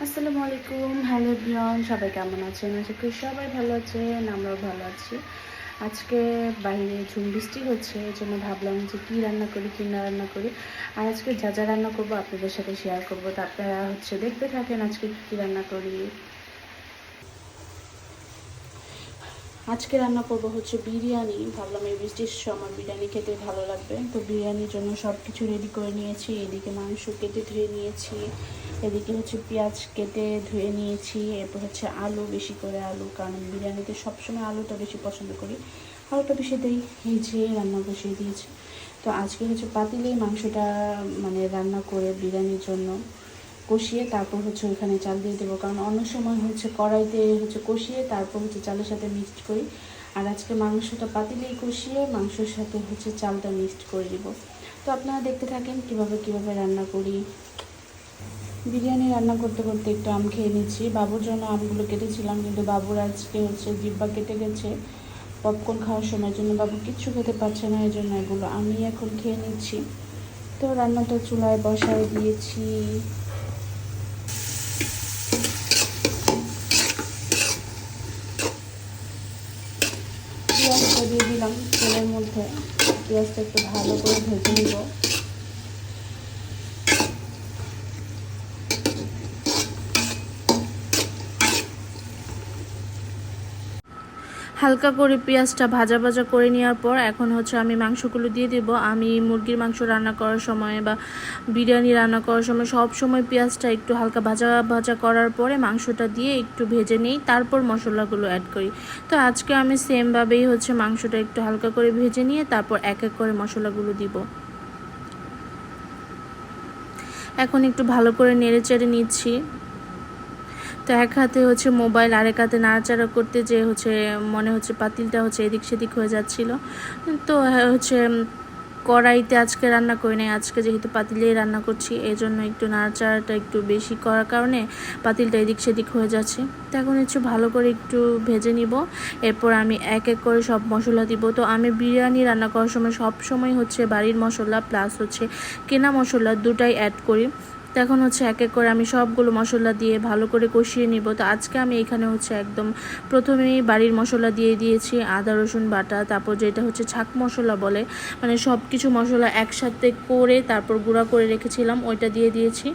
আসসালামু আলাইকুম। Hello everyone, সবাই কেমন আছেন? আশা করি সবাই ভালো আছেন, আমরাও ভালো আছি। আজকে বাইরে ঝুম বৃষ্টি হচ্ছে, এই জন্য ভাবলাম যে কী রান্না করি কী না রান্না করি। আর আজকে যা যা রান্না করবো আপনাদের সাথে শেয়ার করবো, তো আপনারা দেখতে থাকেন আজকে কী রান্না করি। আজকে রান্না করবো বিরিয়ানি। ভাবলাম এই বৃষ্টির সময় বিরিয়ানি খেতে ভালো লাগবে, তো বিরিয়ানির জন্য সব কিছু রেডি করে নিয়েছি। এদিকে মাংস কেটে ধুয়ে নিয়েছি, এদিকে পেঁয়াজ কেটে ধুয়ে নিয়েছি, এরপর আলু, বেশি করে আলু, কারণ বিরিয়ানিতে সবসময় আলুটা বেশি পছন্দ করি, আলুটা বেশি দেই। এই যে রান্না বসিয়ে দিয়েছি। তো আজকে পাতিলেই মাংসটা রান্না করে বিরিয়ানির জন্য কষিয়ে তারপর ওখানে চাল দিয়ে দেবো, কারণ অন্য সময় কড়াইতে কষিয়ে তারপর চালের সাথে মিক্সড করি। আর আজকে মাংসটা পাতিলেই কষিয়ে মাংসের সাথে চালটা মিক্সড করে দিব। তো আপনারা দেখতে থাকেন কিভাবে রান্না করি। বিরিয়ানি রান্না করতে করতে একটু আম খেয়ে নিচ্ছি। বাবুর জন্য আমগুলো কেটেছিলাম, কিন্তু বাবুর আজকে জিব্বা কেটে গেছে পপকর্ন খাওয়ার সময়, জন্য বাবু কিচ্ছু খেতে পারছে না, এই জন্য এগুলো আমি এখন খেয়ে নিচ্ছি। তো রান্নাটা চুলায় বসায় দিয়েছি। পেঁয়াজটা দিয়ে দিলাম তেলের মধ্যে, পেঁয়াজটা একটু ভালো করে ভেজে নিব। হালকা করে পেঁয়াজটা ভাজা ভাজা করে নেওয়ার পর এখন আমি মাংসগুলো দিয়ে দেব। আমি মুরগির মাংস রান্না করার সময় বা বিরিয়ানি রান্না করার সময় সব সময় পেঁয়াজটা একটু হালকা ভাজা ভাজা করার পরে মাংসটা দিয়ে একটু ভেজে নিই, তারপর মশলাগুলো অ্যাড করি। তো আজকে আমি সেমভাবেই মাংসটা একটু হালকা করে ভেজে নিয়ে তারপর এক এক করে মশলাগুলো দিব। এখন একটু ভালো করে নেড়ে চেড়ে নিচ্ছি। তো এক হাতে মোবাইল, আরেক হাতে নাড়াচাড়া করতে যে মনে পাতিলটা এদিক সেদিক হয়ে যাচ্ছিল। তো কড়াইতে আজকে রান্না করি নাই, আজকে যেহেতু পাতিলেই রান্না করছি, এই জন্য একটু নাড়াচাড়াটা একটু বেশি করার কারণে পাতিলটা এদিক সেদিক হয়ে যাচ্ছে। তো এখন ভালো করে একটু ভেজে নিব, এরপর আমি এক এক করে সব মশলা দিব। তো আমি বিরিয়ানি রান্না করার সময় সব সময় বাড়ির মশলা প্লাস কেনা মশলা দুটাই অ্যাড করি। তো এখন এক এক করে আমি সবগুলো মশলা দিয়ে ভালো করে কষিয়ে নিব। তো আজকে আমি এখানে একদম প্রথমেই বাড়ির মশলা দিয়ে দিয়েছি, আদা রসুন বাটা, তারপর যেটা ছাক মশলা বলে, মানে সব কিছু মশলা একসাথে করে তারপর গুঁড়া করে রেখেছিলাম, ওইটা দিয়ে দিয়েছি।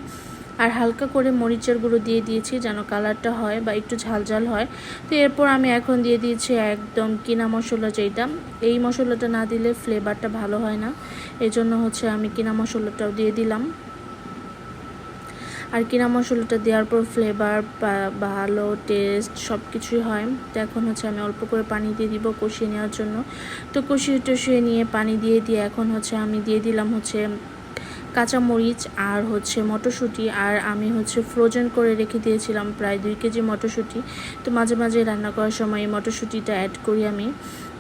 আর হালকা করে মরিচের গুঁড়ো দিয়ে দিয়েছি যেন কালারটা হয় বা একটু ঝাল ঝাল হয়। তো এরপর আমি এখন দিয়ে দিয়েছি একদম কিনা মশলা, যেটা এই মশলাটা না দিলে ফ্লেভারটা ভালো হয় না, এই জন্য আমি কিনা মশলাটাও দিয়ে দিলাম। আর কিনা মশলাটা দেওয়ার পর ফ্লেভার ভালো, টেস্ট সব কিছুই হয়। তো এখন আমি অল্প করে পানি দিয়ে দিব কষিয়ে নেওয়ার জন্য। তো কষিয়ে নিয়ে পানি দিয়ে এখন আমি দিয়ে দিলাম কাঁচামরিচ আর মটরশুঁটি। আর আমি ফ্রোজেন করে রেখে দিয়েছিলাম প্রায় 2 কেজি মটরশুঁটি। তো মাঝে মাঝে রান্না করার সময় এই মটরশুঁটিটা অ্যাড করি আমি।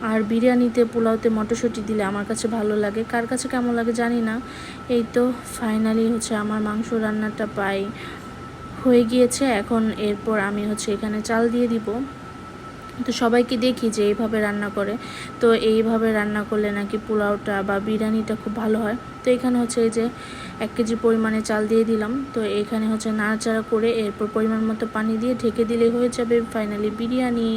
আর বিরিয়ানিতে, পোলাওতে মটরশুঁটি দিলে আমার কাছে ভালো লাগে, কার কাছে কেমন লাগে জানি না। এই তো ফাইনালি আমার মাংস রান্নাটা প্রায় হয়ে গিয়েছে। এখন এরপর আমি এখানে চাল দিয়ে দিব। তো সবাইকে দেখি যে এইভাবে রান্না করে, তো এইভাবে রান্না করলে নাকি পোলাওটা বা বিরিয়ানিটা খুব ভালো হয়। তো এখানে এই যে 1 কেজি পরিমাণে চাল দিয়ে দিলাম। তো এখানে নাড়াচাড়া করে এরপর পরিমাণ মতো পানি দিয়ে ঢেকে দিলেই হয়ে যাবে ফাইনালি বিরিয়ানি।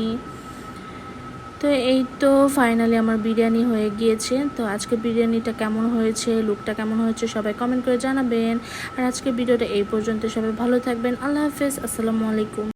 তো এই তো ফাইনালি আমার বিরিয়ানি হয়ে গিয়েছে। তো আজকে বিরিয়ানিটা কেমন হয়েছে, লুকটা কেমন হয়েছে সবাই কমেন্ট করে জানাবেন। আর আজকে ভিডিওটা এই পর্যন্ত, সবাই ভালো থাকবেন। আল্লাহ হাফেজ, আসসালামু আলাইকুম।